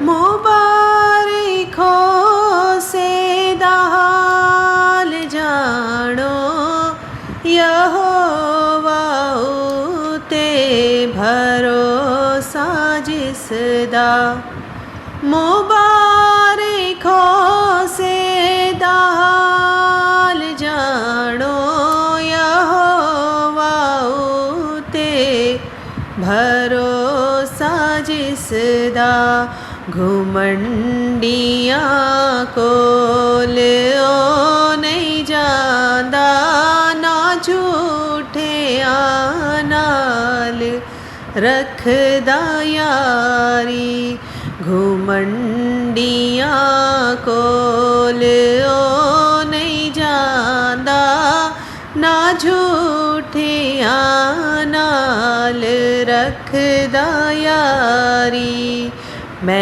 मुबारकों से दाल जानो यहोवा उते भरोसा जिसदा मुबारकों से दाल जानो यहोवा उते भरोसा जिसदा घुमंडियां कोल ओ नहीं जांदा ना झूठे नाल रखदा यारी घुमंडियां कोल ओ नहीं जांदा ना झूठे नाल रखदा यारी। मैं